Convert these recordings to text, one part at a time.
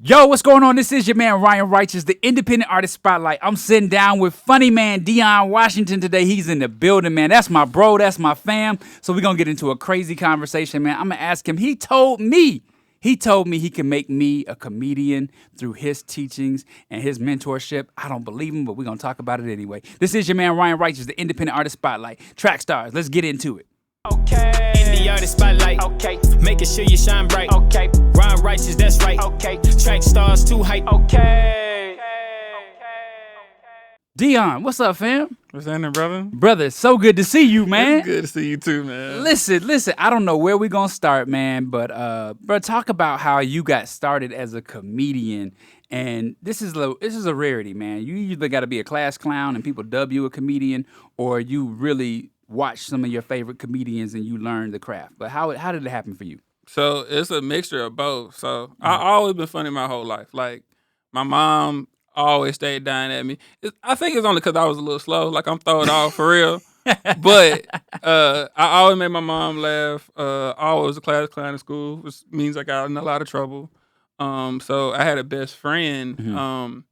Yo, what's going on? This is your man Ryan Righteous, the Independent Artist Spotlight. I'm sitting down with funny man Deion Washington today. He's in the building, man. That's my bro. That's my fam. So we're going to get into a crazy conversation, man. I'm going to ask him. He told me he can make me a comedian through his teachings and his mentorship. I don't believe him, but we're going to talk about it anyway. This is your man Ryan Righteous, the Independent Artist Spotlight. Trackstarz, let's get into it. Okay. In the artist spotlight. Okay. Making sure you shine bright. Okay. Ryan Righteous, that's right. Okay. Trackstarz too hype. Okay. Deion, what's up, fam? What's happening, brother? Brother, so good to see you, man. It's good to see you too, man. Listen, I don't know where we're going to start, man, but bro, talk about how you got started as a comedian. And this is a rarity, man. You either got to be a class clown and people dub you a comedian, or you really watch some of your favorite comedians and you learn the craft. But how did it happen for you? So it's a mixture of both. So I always been funny my whole life. Like my mom always stayed dying at me. I think it's only because I was a little slow. Like I'm throwing off for real. But I always made my mom laugh. Always a class clown in school, which means I got in a lot of trouble. So I had a best friend,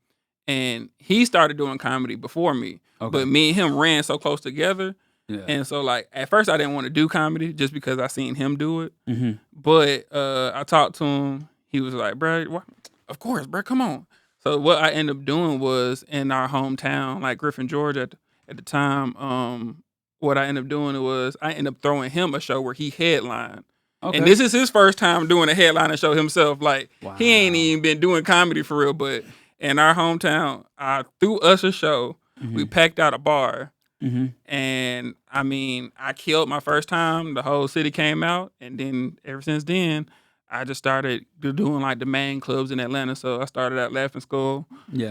and he started doing comedy before me. Okay. But me and him ran so close together. Yeah. And so, like, at first I didn't want to do comedy just because I seen him do it. Mm-hmm. But I talked to him. He was like, bro, of course, bro, come on. So what I ended up doing was in our hometown, like Griffin, Georgia at the time, what I ended up doing was I ended up throwing him a show where he headlined. Okay. And this is his first time doing a headliner show himself. Like, wow. He ain't even been doing comedy for real. But in our hometown, I threw us a show. Mm-hmm. We packed out a bar. Mm-hmm. And I mean, I killed my first time. The whole city came out, and then ever since then, I just started doing like the main clubs in Atlanta. So I started at Laughing Skull,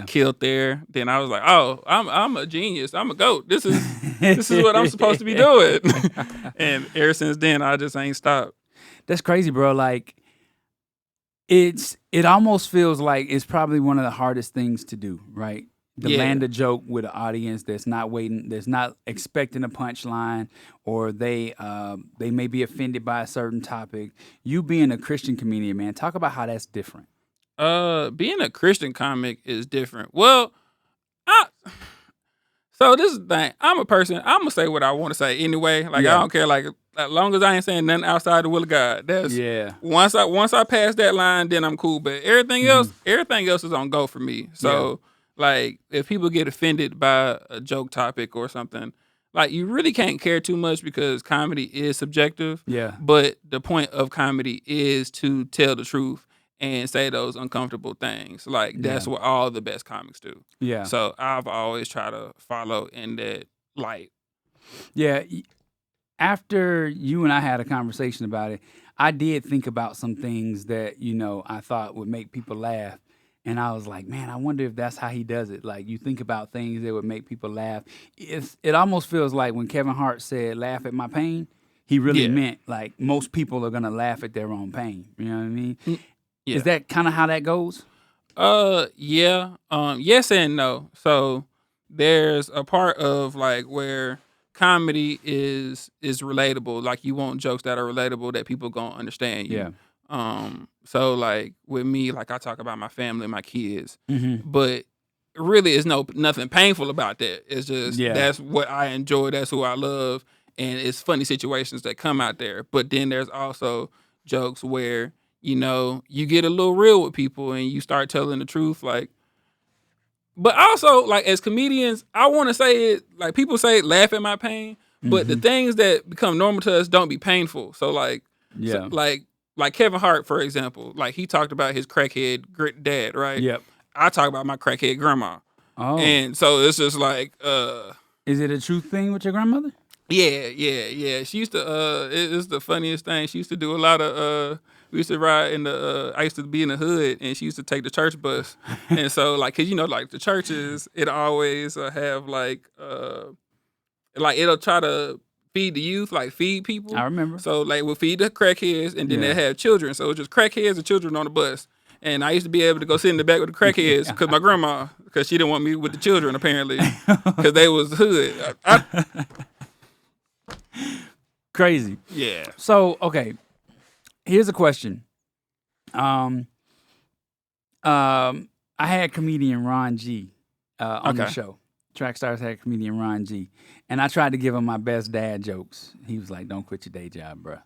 killed there. Then I was like, oh, I'm a genius. I'm a GOAT. This is what I'm supposed to be doing. And ever since then, I just ain't stopped. That's crazy, bro. Like it almost feels like it's probably one of the hardest things to do, right? Land a joke with an audience that's not waiting, that's not expecting a punchline, or they may be offended by a certain topic. You being a Christian comedian, man, talk about how that's different. Being a Christian comic is different. Well, so this is the thing. I'm a person. I'm gonna say what I want to say anyway. Like I don't care. Like as long as I ain't saying nothing outside the will of God. That's Once I pass that line, then I'm cool. But everything else is on go for me. So. Yeah. Like, if people get offended by a joke topic or something, like, you really can't care too much because comedy is subjective. Yeah. But the point of comedy is to tell the truth and say those uncomfortable things. Like, that's what all the best comics do. Yeah. So I've always tried to follow in that light. Yeah. After you and I had a conversation about it, I did think about some things that, I thought would make people laugh. And I was like, man, I wonder if that's how he does it. Like, you think about things that would make people laugh. It almost feels like when Kevin Hart said, laugh at my pain, he really meant, like, most people are going to laugh at their own pain. You know what I mean? Yeah. Is that kind of how that goes? Yeah. Yes and no. So there's a part of, like, where comedy is relatable. Like, you want jokes that are relatable that people going to understand you. Yeah. So like with me, like I talk about my family and my kids, but really it's nothing painful about that. It's just, that's what I enjoy. That's who I love. And it's funny situations that come out there. But then there's also jokes where, you get a little real with people and you start telling the truth. Like, but also like as comedians, I want to say it, like people say laugh at my pain, but the things that become normal to us don't be painful. So like, like Kevin Hart, for example, like he talked about his crackhead dad, right? Yep. I talk about my crackhead grandma. Oh. And so it's just like... Is it a true thing with your grandmother? Yeah. She used to... it's the funniest thing. She used to do a lot of... we used to ride in the... I used to be in the hood, and she used to take the church bus. And so, like, because, like, the churches, it always have, like, it'll try to... feed the youth, like feed people. I remember. So like we'll feed the crackheads and then they have children. So it was just crackheads and children on the bus. And I used to be able to go sit in the back with the crackheads because my grandma, because she didn't want me with the children apparently because they was hood. Crazy. Yeah. So, okay, here's a question. I had comedian Ron G on the Okay. show. Trackstarz had comedian Ron G, and I tried to give him my best dad jokes. He was like, "Don't quit your day job, bro."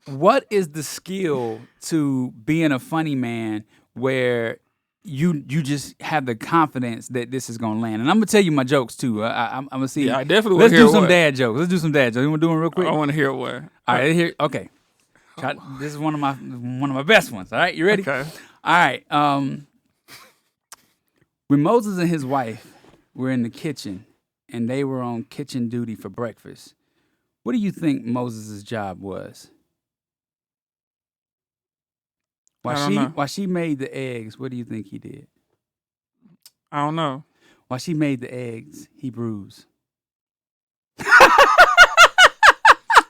What is the skill to being a funny man where you just have the confidence that this is gonna land? And I'm gonna tell you my jokes too. I'm gonna see. Yeah, I definitely Let's want to hear do some one. dad jokes. Let's do some dad jokes. You wanna do one real quick? I want to hear one. All right, here. Okay, this is one of my best ones. All right, you ready? Okay. All right. When Moses and his wife were in the kitchen and they were on kitchen duty for breakfast, what do you think Moses' job was? I don't know. While she made the eggs, what do you think he did? I don't know. While she made the eggs, he bruised.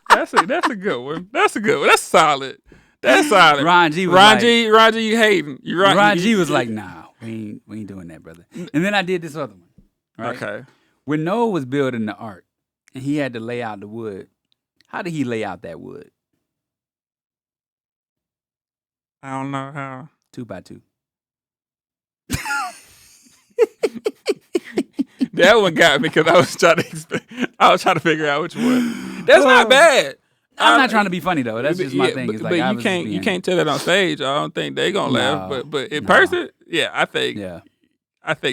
That's a good one. That's a good one. That's solid. That's solid. Ron G was Ron like, G, you hating. Ron G was like, nah, we ain't doing that, brother. And then I did this other one. Right? Okay. When Noah was building the ark and he had to lay out the wood, how did he lay out that wood? I don't know how. 2 by 2. That one got me because I was trying to figure out which one. That's not bad. I'm not trying to be funny though. That's just my thing. But, It's like but I you was can't just you being- can't tell that on stage. I don't think they gonna laugh. No, But in no. person, yeah, I think Yeah.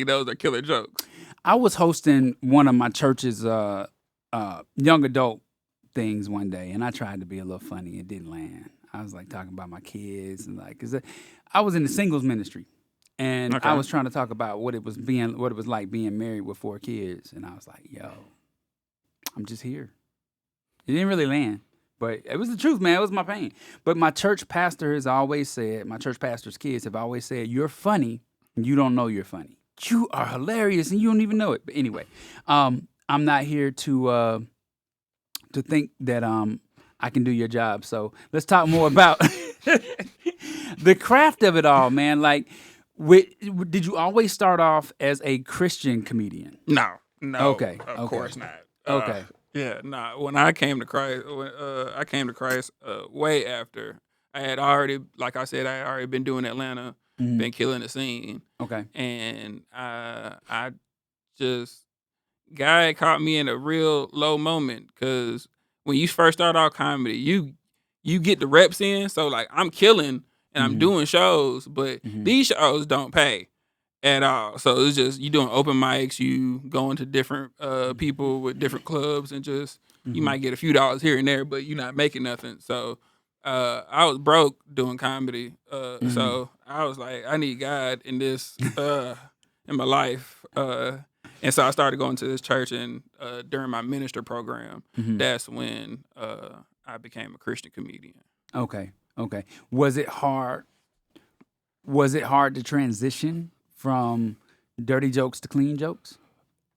those are killer jokes. I was hosting one of my church's young adult things one day, and I tried to be a little funny. It didn't land. I was like talking about my kids and like, cause I was in the singles ministry, and Okay. I was trying to talk about what it was like being married with 4 kids, and I was like, yo, I'm just here. It didn't really land. But it was the truth, man. It was my pain. But my church pastor has always said, my church pastor's kids have always said, you're funny, and you don't know you're funny. You are hilarious, and you don't even know it. But anyway, I'm not here to think that I can do your job. So let's talk more about the craft of it all, man. Like, did you always start off as a Christian comedian? No. Okay, Of okay. course not. Okay. Yeah, nah. When I came to Christ, way after I had already, like I said, I had already been doing Atlanta, Mhm. been killing the scene, Okay. and I just guy caught me in a real low moment because when you first start out comedy, you get the reps in, so like I'm killing and I'm Mhm. doing shows, but Mhm. these shows don't pay at all. So it's just you doing open mics, you going to different people with different clubs, and just you Mhm. might get a few dollars here and there, but you're not making nothing. So I was broke doing comedy. So I was like, I need God in this in my life. And so I started going to this church, and during my minister program, Mhm. that's when I became a Christian comedian. Okay. Okay. Was it hard? Was it hard to transition from dirty jokes to clean jokes?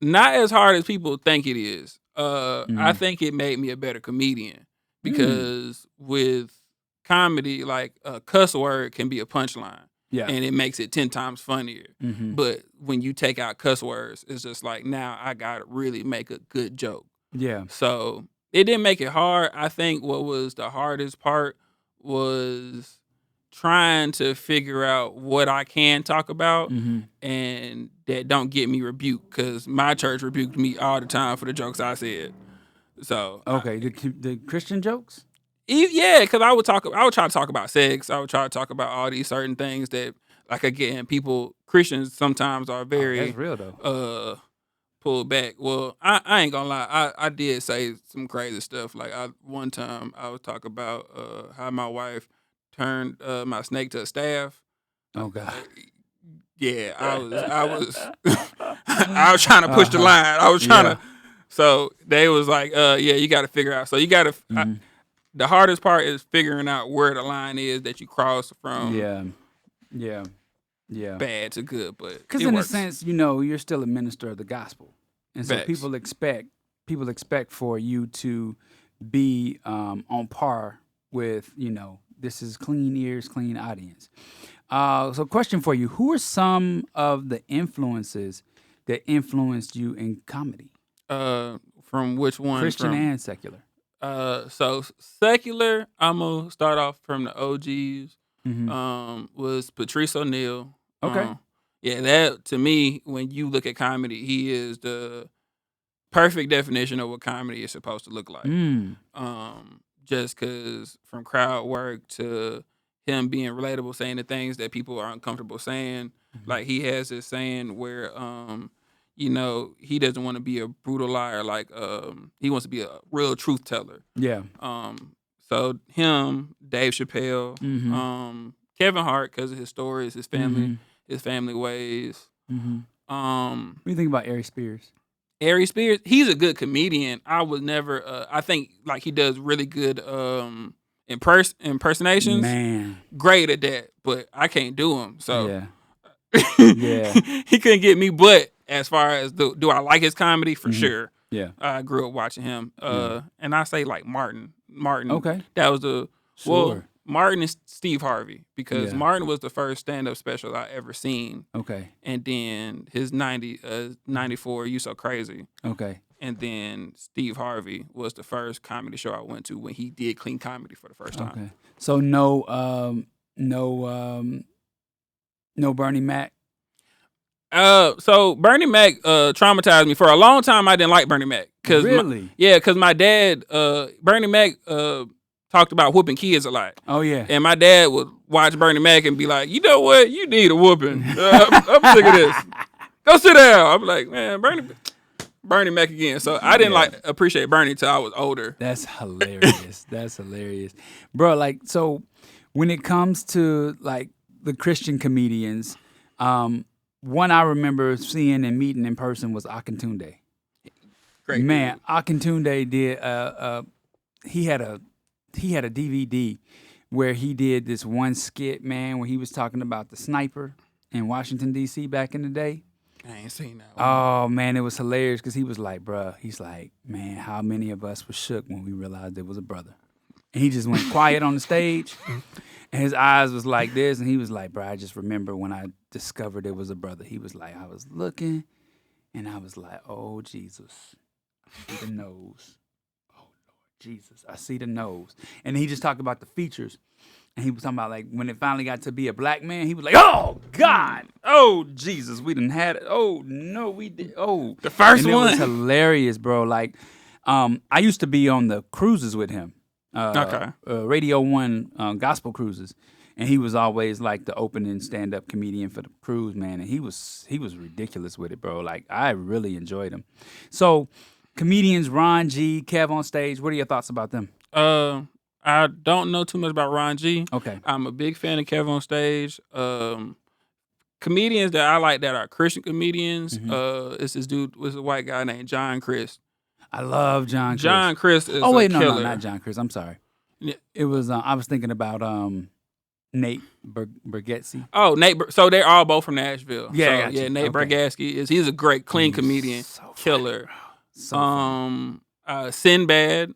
Not as hard as people think it is. I Mhm. think it made me a better comedian because with comedy, like a cuss word can be a punchline, Yeah. and it makes it 10 times funnier. Mhm. But when you take out cuss words, it's just like now I gotta really make a good joke. Yeah. So it didn't make it hard. I think what was the hardest part was trying to figure out what I can talk about Mhm. and that don't get me rebuked, because my church rebuked me all the time for the jokes I said. So Okay. The Christian jokes? yeah, because I would try to talk about sex. I would try to talk about all these certain things that, like, again, Christians sometimes are very That's real though. pulled back. Well, I ain't gonna lie, I did say some crazy stuff. Like one time I was talking about how my wife turned my snake to a staff. Oh God. Yeah, I was I was trying to push the line. I was trying to. So they was like, yeah, you got to figure out. So you got to. Mhm. The hardest part is figuring out where the line is that you cross from Yeah. bad to good. But Because it in works. a sense, you're still a minister of the gospel, and so Facts. people expect for you to be on par with this is clean ears, clean audience. So, question for you: who are some of the influences that influenced you in comedy, From which one? Christian From, and secular? so secular, I'm gonna start off from the OGs. was Patrice O'Neal. Okay. Yeah, that to me, when you look at comedy, he is the perfect definition of what comedy is supposed to look like. Just because from crowd work to him being relatable, saying the things that people are uncomfortable saying. Like he has this saying where, he doesn't want to be a brutal liar. Like he wants to be a real truth teller. Yeah. So him, Dave Chappelle, Kevin Hart because of his stories, his family, his family ways. What do you think about Ari Spears? Ari Spears, he's a good comedian. I was never. I think like he does really good impersonations. Man, great at that, but I can't do them. So yeah. he couldn't get me. But as far as do I like his comedy for sure? Yeah, I grew up watching him. And I say like Martin. Okay, that was the Martin and Steve Harvey because Yeah. Martin was the first stand-up special I ever seen. okay, And then his 94, You So Crazy. okay. And then Steve Harvey was the first comedy show I went to when he did clean comedy for the first time. Okay. So no Bernie Mac. So Bernie Mac traumatized me for a long time. I didn't like Bernie Mac Really? because my dad Bernie Mac talked about whooping kids a lot. Oh yeah. And my dad would watch Bernie Mac and be like, you know what, you need a whooping. I'm sick of this. Go sit down. I'm like, man, Bernie Mac again. So I didn't appreciate Bernie until I was older. That's hilarious. That's hilarious, bro. Like, so when it comes to like the Christian comedians, one I remember seeing and meeting in person was Akintunde. Great Man, Akintunde did he had a DVD where he did this one skit, man, where he was talking about the sniper in Washington D.C. back in the day. I ain't seen that one. Oh man, it was hilarious because he was like, bruh, he's like, man, how many of us were shook when we realized there was a brother? And he just went quiet on the stage, and his eyes was like this, and he was like, bruh, I just remember when I discovered there was a brother. He was like, I was looking, and I was like, oh Jesus, I see the nose. Oh Lord Jesus, I see the nose. And he just talked about the features. And he was talking about like when it finally got to be a black man, he was like, "Oh God, oh Jesus, we done had it. Oh no, we did. Oh, The first and one. it was hilarious, bro. Like, I used to be on the cruises with him. Radio 1 gospel cruises, and he was always like the opening stand-up comedian for the cruise, man. And he was ridiculous with it, bro. Like I really enjoyed him. So, comedians Ron G, Kev on stage. What are your thoughts about them? I don't know too much about Ron G. Okay. I'm a big fan of Kev on stage. Comedians that I like that are Christian comedians. It's this dude was a white guy named John Christ. I love John Chris. John Christ is Oh wait, a killer. no, not John Chris. I'm sorry. Yeah. It was I was thinking about Nate Bargatze. Oh, Nate. So they're all both from Nashville. Yeah, So, I got you. yeah. Nate Okay. Bargatze he's a great clean comedian, So funny, killer. bro. So funny. Sinbad.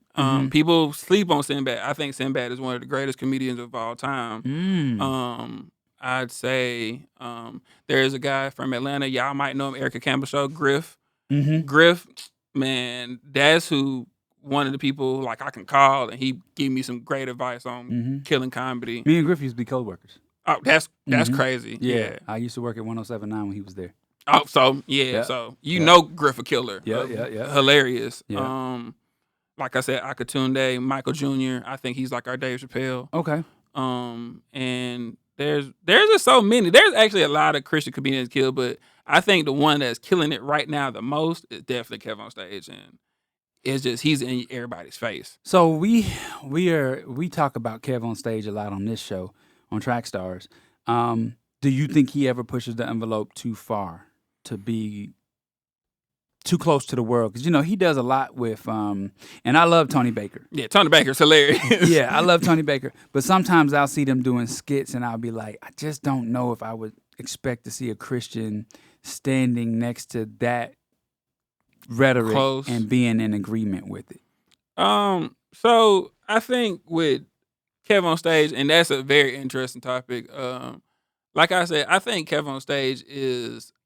People sleep on Sinbad. I think Sinbad is one of the greatest comedians of all time. I'd say there's a guy from Atlanta. Y'all might know him, Erica Campbell Show, Griff. Griff, man, that's who one of the people like I can call, and he give me some great advice on killing comedy. Me and Griff used to be co-workers. Oh, that's crazy. Yeah. I used to work at 107.9 when he was there. Oh, so yeah. So you know Griff a killer. Yeah. Hilarious. Yeah. Like I said, Akatunde, Michael Jr. I think he's like our Dave Chappelle. Okay. And there's just so many. There's actually a lot of Christian comedians killed, but I think the one that's killing it right now the most is definitely Kev on stage, and it's just he's in everybody's face. So we talk about Kev on stage a lot on this show on Trackstarz. Do you think he ever pushes the envelope too far to be too close to the world? Because he does a lot with and I love Tony Baker. Yeah, Tony Baker's hilarious. Yeah, I love Tony Baker. But sometimes I'll see them doing skits and I'll be like, I just don't know if I would expect to see a Christian standing next to that rhetoric Close. and being in agreement with it. So I think with Kev on stage, and that's a very interesting topic. Like I said, I think Kev on stage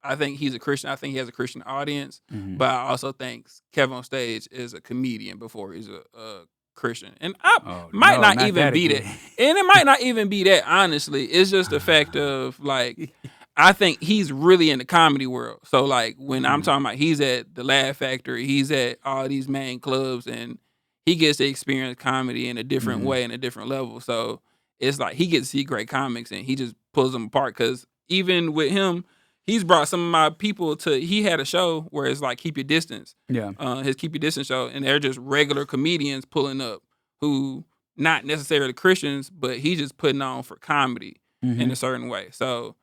I think he's a Christian. I think he has a Christian audience, but I also think Kev on stage is a comedian before he's a Christian, and I Oh, might no, not not even that be that, again. and it might not even be that. Honestly, it's just the fact of like, I think he's really in the comedy world. So like when I'm talking about, he's at the Laugh Factory, he's at all these main clubs, and he gets to experience comedy in a different way and a different level. So it's like he gets to see great comics, and he just pulls them apart. Because even with him, he's brought some of my people to. He had a show where it's like Keep Your Distance, Yeah. his Keep Your Distance show, and they're just regular comedians pulling up who not necessarily Christians, but he's just putting on for comedy in a certain way. So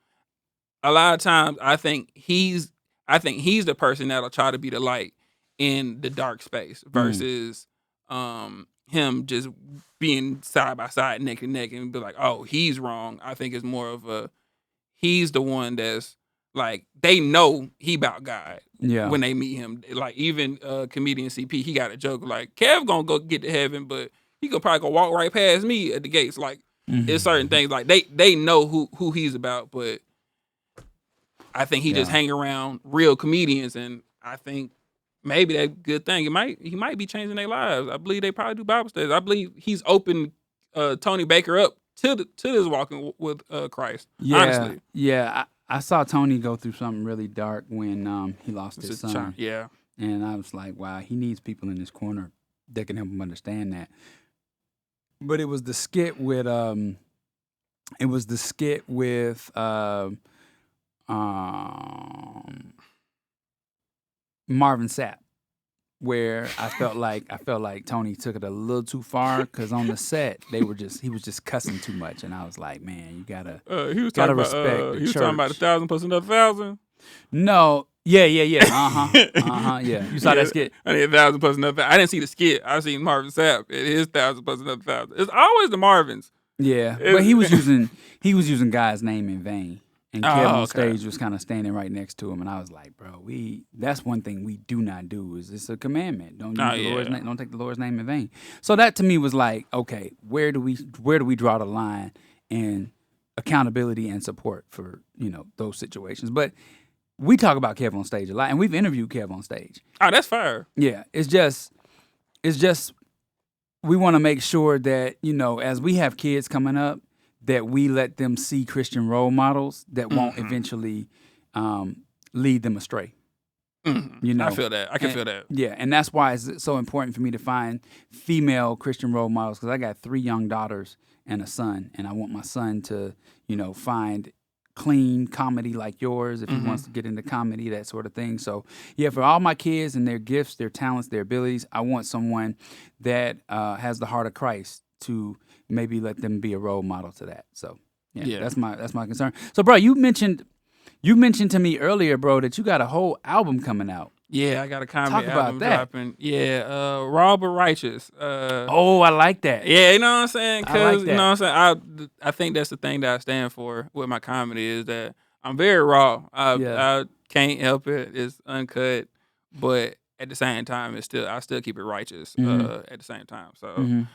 a lot of times, I think he's the person that'll try to be the light in the dark space versus him just being side by side, neck to neck, and be like, oh, he's wrong. I think it's more of he's the one that's like, they know he about God when they meet him. Like even comedian CP, he got a joke like, Kev gonna go get to heaven, but he gonna probably go walk right past me at the gates. Like it's certain things like they know who he's about, but I think he just hang around real comedians, and I think maybe that's a good thing. He might be changing their lives. I believe they probably do Bible studies. I believe he's opened Tony Baker up to this walking with Christ. Honestly, yeah. I saw Tony go through something really dark when he lost his son. Yeah, and I was like, wow, he needs people in his corner that can help him understand that. But it was the skit with Marvin Sapp, where I felt like Tony took it a little too far, because on the set he was just cussing too much, and I was like, man, you gotta he was gotta talking respect about the he was church. talking about 1,000 plus another 1,000. No, yeah, yeah. You saw that skit? I need 1,000 plus another. I didn't see the skit. I seen Marvin Sapp. It is 1,000 plus another 1,000. It's always the Marvins. Yeah, but he was using God's name in vain. And Kevin on stage was kind of standing right next to him, and I was like, "Bro, that's one thing we do not do. Is it's a commandment? Don't use the Lord's name. Don't take the Lord's name in vain." So that to me was like, okay, where do we draw the line in accountability and support for those situations? But we talk about Kev on stage a lot, and we've interviewed Kev on stage. Oh, that's fire. Yeah, it's just we want to make sure that as we have kids coming up, that we let them see Christian role models that won't eventually lead them astray. I feel that. I can feel that. Yeah, and that's why it's so important for me to find female Christian role models, because I got 3 young daughters and a son, and I want my son to, find clean comedy like yours if he wants to get into comedy, that sort of thing. So, yeah, for all my kids and their gifts, their talents, their abilities, I want someone that has the heart of Christ to maybe let them be a role model to that. So that's my concern. So, bro, you mentioned to me earlier, bro, that you got a whole album coming out. Yeah, I got a comedy Talk about album that. dropping. Yeah, Raw but Righteous. Oh, I like that. Yeah, you know what I'm saying? I like that. You know what I'm saying? I think that's the thing that I stand for with my comedy, is that I'm very raw. I can't help it. It's uncut, but at the same time, I still keep it righteous at the same time. So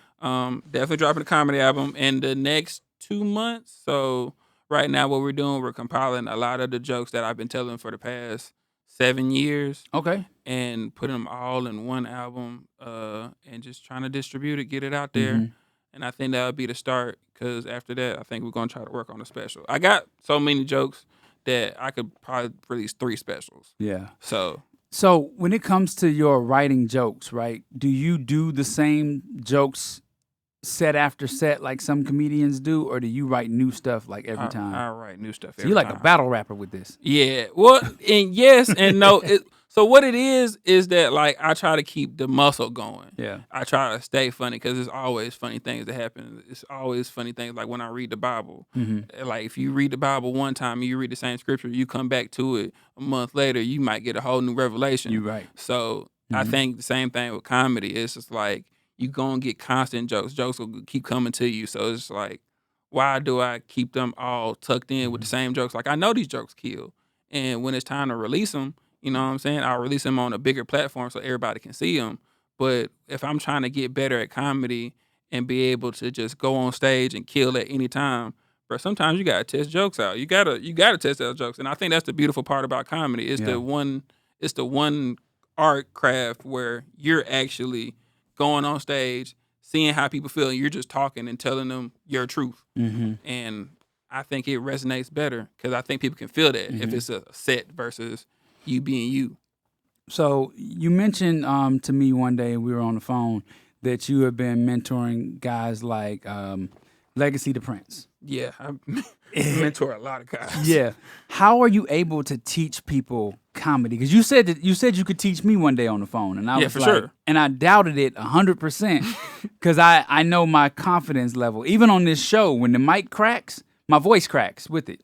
definitely dropping a comedy album in the next 2 months. So right now what we're doing, we're compiling a lot of the jokes that I've been telling for the past 7 years. Okay. And putting them all in one album and just trying to distribute it, get it out there. And I think that would be the start, because after that, I think we're going to try to work on a special. I got so many jokes that I could probably release 3 specials. Yeah. So when it comes to your writing jokes, right, do you do the same jokes set after set like some comedians do, or do you write new stuff like every time? I write new stuff every So you're like time. a battle rapper with this. Yeah. Well, and yes and no. So what it is that like I try to keep the muscle going. Yeah. I try to stay funny, because there's always funny things that happen. It's always funny things like when I read the Bible. Like if you read the Bible one time and you read the same scripture, you come back to it a month later, you might get a whole new revelation. You're right. So I think the same thing with comedy. It's just like you gonna get constant jokes. Jokes will keep coming to you. So it's like, why do I keep them all tucked in with the same jokes? Like I know these jokes kill, and when it's time to release them, you know what I'm saying? I'll release them on a bigger platform so everybody can see them. But if I'm trying to get better at comedy and be able to just go on stage and kill at any time, bro, sometimes you gotta test jokes out. You gotta test out jokes, and I think that's the beautiful part about comedy. It's the one art craft where you're actually going on stage, seeing how people feel, and you're just talking and telling them your truth. Mm-hmm. And I think it resonates better because I think people can feel that if it's a set versus you being you. So you mentioned to me one day we were on the phone that you have been mentoring guys like Legacy the Prince. Yeah, I mentor a lot of guys. Yeah. How are you able to teach people comedy? Because you said you could teach me one day on the phone, and I was for like, sure. and I doubted it 100% because I know my confidence level. Even on this show, when the mic cracks, my voice cracks with it.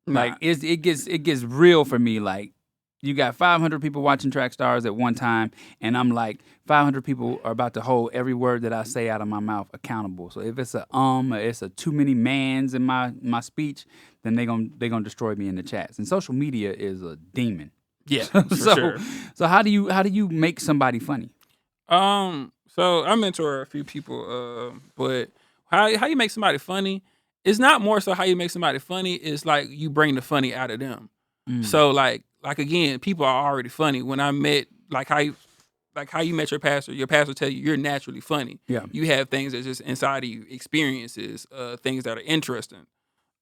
Like it gets real for me. Like you got 500 people watching Trackstarz at one time, and I'm like 500 people are about to hold every word that I say out of my mouth accountable. So if it's or it's a too many mans in my speech, then they gonna destroy me in the chats. And social media is a demon. Yeah, for sure. So how do you make somebody funny? So I mentor a few people, but how you make somebody funny? It's not more so how you make somebody funny. It's like you bring the funny out of them. So like again, people are already funny. When I met how you met your pastor tell you you're naturally funny. Yeah. You have things that's just inside of you, experiences, things that are interesting.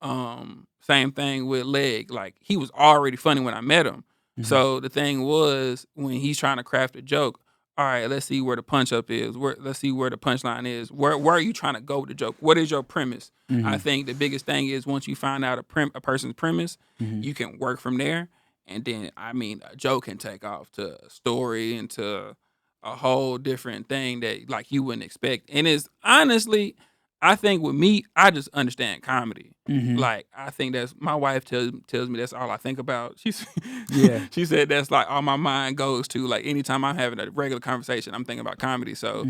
Same thing with Leg. Like he was already funny when I met him. So the thing was when he's trying to craft a joke, all right, let's see where the punch up is. Let's see where the punchline is. Where are you trying to go with the joke? What is your premise? I think the biggest thing is once you find out a person's premise, you can work from there. And then, I mean, a joke can take off to a story and to a whole different thing that like you wouldn't expect. And it's honestly, I think with me, I just understand comedy. Like I think that's my wife tells me that's all I think about. She said that's like all my mind goes to. Like anytime I'm having a regular conversation, I'm thinking about comedy. So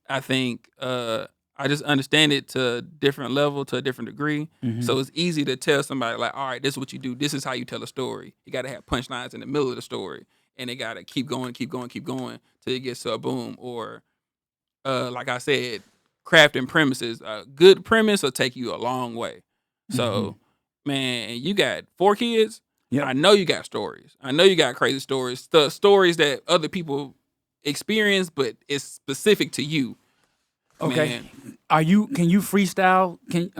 I think I just understand it to a different level, to a different degree. So it's easy to tell somebody like, all right, this is what you do. This is how you tell a story. You got to have punchlines in the middle of the story, and they got to keep going till it gets to a boom. Or like I said, crafting premises. A good premise will take you a long way. So, man, you got 4 kids. Yep. I know you got stories. I know you got crazy stories. The stories that other people experience, but it's specific to you. Okay. Man. Can you freestyle? Can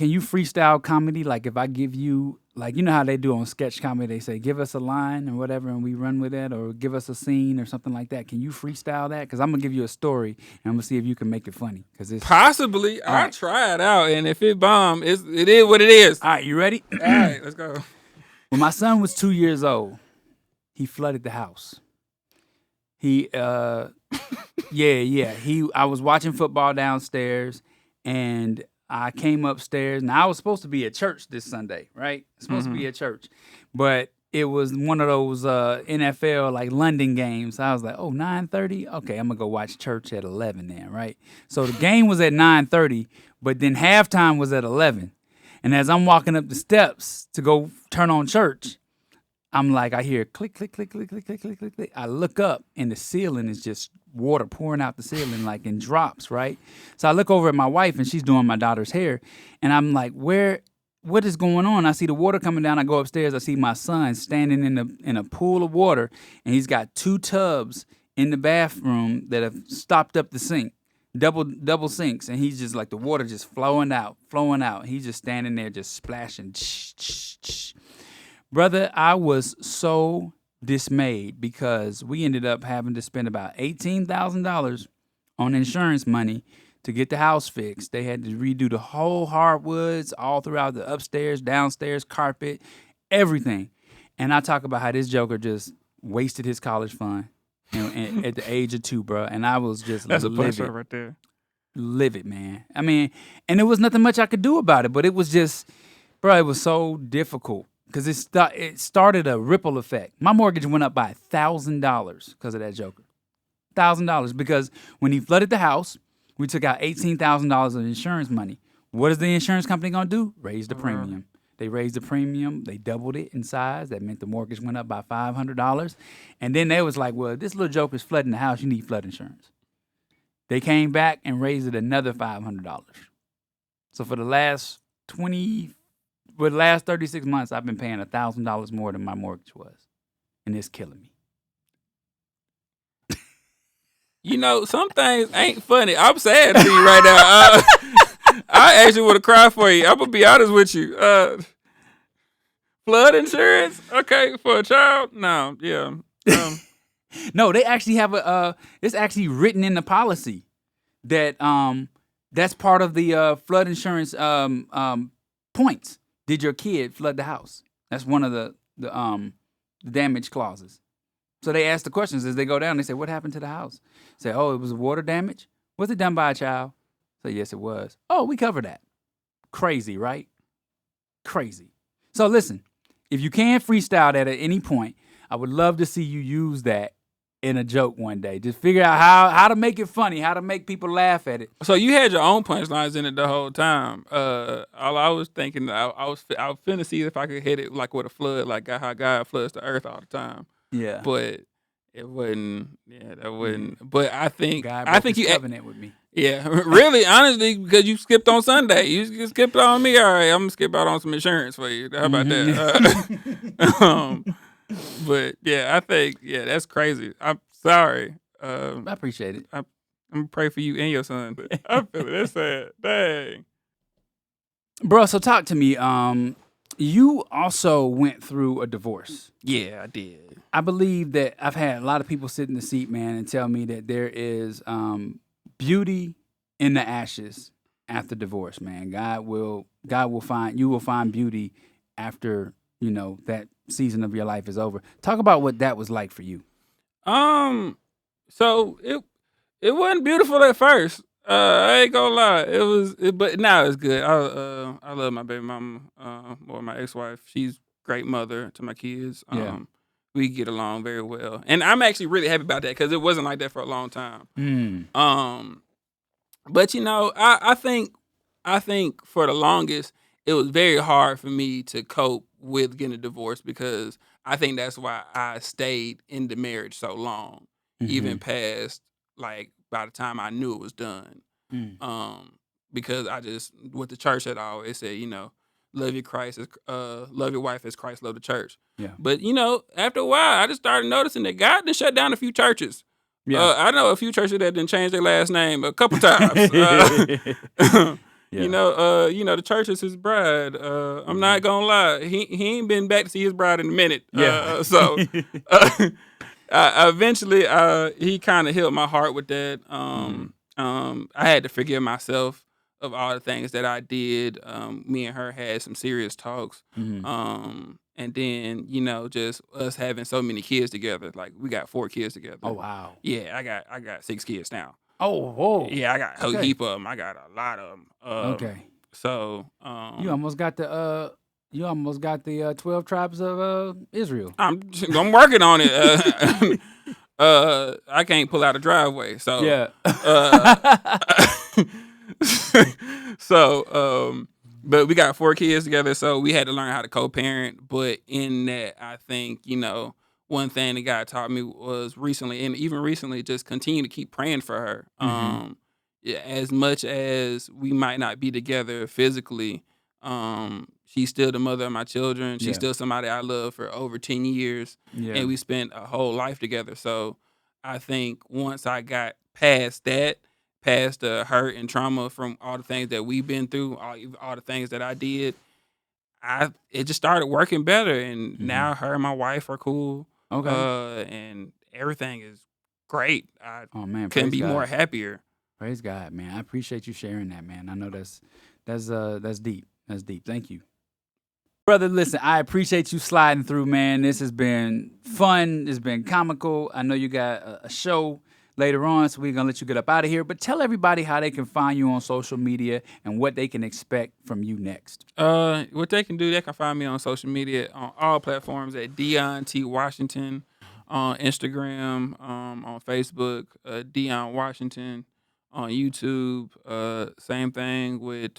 you freestyle comedy? Like if I give you, like, you know how they do on sketch comedy, they say give us a line or whatever and we run with it, or give us a scene or something like that. Can you freestyle that? Because I'm gonna give you a story and I'm gonna see if you can make it funny. It's Possibly. I'll right. try it out, and if it bomb, it is what it is. All right, you ready? All right, let's go. When my son was 2 years old, he flooded the house. He I was watching football downstairs, and I came upstairs. Now I was supposed to be at church this Sunday, right? Supposed to be at church, but it was one of those NFL like London games. I was like, 9:30. Okay, I'm gonna go watch church at 11 then, right? So the game was at 9:30, but then halftime was at 11. And as I'm walking up the steps to go turn on church, I'm like, I hear click, click, click, click, click, click, click, click, click. I look up, and the ceiling is just water pouring out the ceiling like in drops, right? So I look over at my wife, and she's doing my daughter's hair, and I'm like, what is going on? I see the water coming down. I go upstairs. I see my son standing in a pool of water, and he's got 2 tubs in the bathroom that have stopped up the sink, double sinks, and he's just like the water just flowing out. He's just standing there just splashing. Brother, I was so dismayed because we ended up having to spend about $18,000 on insurance money to get the house fixed. They had to redo the whole hardwoods all throughout the upstairs, downstairs, carpet, everything. And I talk about how this joker just wasted his college fund and at the age of 2, bro. And I was just That's livid. a punch right there. Livid, man. I mean, and there was nothing much I could do about it, but it was just, bro, it was so difficult. Because it started a ripple effect. My mortgage went up by $1,000 because of that joker. $1,000 because when he flooded the house, we took out $18,000 of insurance money. What is the insurance company going to do? Raise the premium. They raised the premium. They doubled it in size. That meant the mortgage went up by $500. And then they was like, well, this little joker's flooding the house. You need flood insurance. They came back and raised it another $500. So for the last 36 months, I've been paying $1,000 more than my mortgage was, and it's killing me. You know, some things ain't funny. I'm sad to you right now. I actually would have cried for you. I'm gonna be honest with you. Flood insurance, okay, for a child? No, yeah. No, they actually have it's actually written in the policy that that's part of the flood insurance points. Did your kid flood the house? That's one of the damage clauses. So they ask the questions as they go down. They say, "What happened to the house?" Say, "Oh, it was water damage. Was it done by a child?" Say, "Yes, it was." "Oh, we cover that." Crazy, right? Crazy. So listen, if you can freestyle that at any point, I would love to see you use that in a joke one day. Just figure out how to make it funny, how to make people laugh at it. So you had your own punchlines in it the whole time. All I was thinking, I was finna see if I could hit it like with a flood, like how God floods the earth all the time. Yeah. But it wouldn't. Yeah, that wouldn't. But I think God I broke think his you. covenant with me. Yeah, really, honestly, because you skipped on Sunday. You skipped on me. All right, I'm gonna skip out on some insurance for you. How about that? But yeah, I think that's crazy. I'm sorry. I appreciate it. I'm gonna pray for you and your son. But I feel it. That's sad. Dang. Bro, so talk to me. You also went through a divorce. Yeah, I did. I believe that I've had a lot of people sit in the seat, man, and tell me that there is beauty in the ashes after divorce, man. God will find beauty after, that season of your life is over. Talk about what that was like for you. So it wasn't beautiful at first. I ain't gonna lie. But now it's good. I love my baby mama, or my ex-wife. She's a great mother to my kids. Yeah. We get along very well, and I'm actually really happy about that because it wasn't like that for a long time. But I think for the longest it was very hard for me to cope with getting a divorce because I think that's why I stayed in the marriage so long, even past like by the time I knew it was done. Because I just with the church had always said, love your wife as Christ loved the church. Yeah. But after a while, I just started noticing that God done shut down a few churches. Yeah. I know a few churches that didn't change their last name a couple times. The church is his bride. I'm not gonna lie, he ain't been back to see his bride in a minute. Yeah. Eventually, he kind of healed my heart with that. I had to forgive myself of all the things that I did. Me and her had some serious talks. And then, just us having so many kids together. Like we got 4 kids together. Oh wow. Yeah, I got 6 kids now. Oh whoa. Yeah, I got a heap of them. I got a lot of them. Okay. So you almost got the 12 tribes of Israel. I'm working on it. I can't pull out a driveway. So yeah. But we got 4 kids together, so we had to learn how to co-parent. But in that, I think, one thing that God taught me was recently, just continue to keep praying for her. As much as we might not be together physically, she's still the mother of my children. She's still somebody I love for over 10 years. Yeah. And we spent a whole life together. So I think once I got past that, past the hurt and trauma from all the things that we've been through, all the things that I did, it just started working better. And now her and my wife are cool. Okay. And everything is great. I man, couldn't be more happier. Praise God, man. I appreciate you sharing that, man. I know that's deep. That's deep. Thank you. Brother, listen, I appreciate you sliding through, man. This has been fun. It's been comical. I know you got a show later on, so we're going to let you get up out of here. But tell everybody how they can find you on social media and what they can expect from you next. What they can do, they can find me on social media on all platforms at Deion T Washington, on Instagram, on Facebook, Deion Washington, on YouTube. Same thing with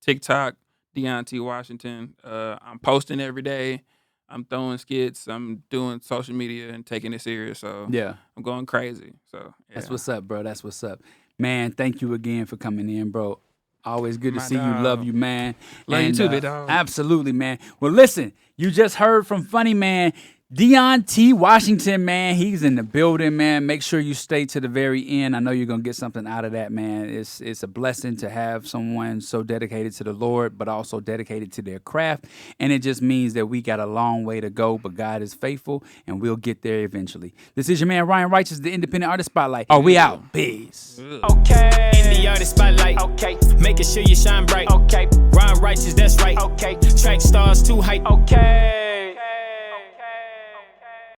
TikTok, Deion T Washington. I'm posting every day. I'm throwing skits. I'm doing social media and taking it serious. So yeah, I'm going crazy. So yeah. That's what's up, bro. That's what's up, man. Thank you again for coming in, bro. Always good to see you. Love you, man. Love you too, big dog. Absolutely, man. Well, listen, you just heard from Funny Man. Deion T, Washington, man, he's in the building, man. Make sure you stay to the very end. I know you're gonna get something out of that, man. It's a blessing to have someone so dedicated to the Lord, but also dedicated to their craft. And it just means that we got a long way to go, but God is faithful, and we'll get there eventually. This is your man Ryan Righteous, the Independent Artist Spotlight. Oh, we out. Peace. Okay. In the artist spotlight. Okay. Making sure you shine bright. Okay. Ryan Righteous, that's right. Okay. Trackstarz too hype. Okay.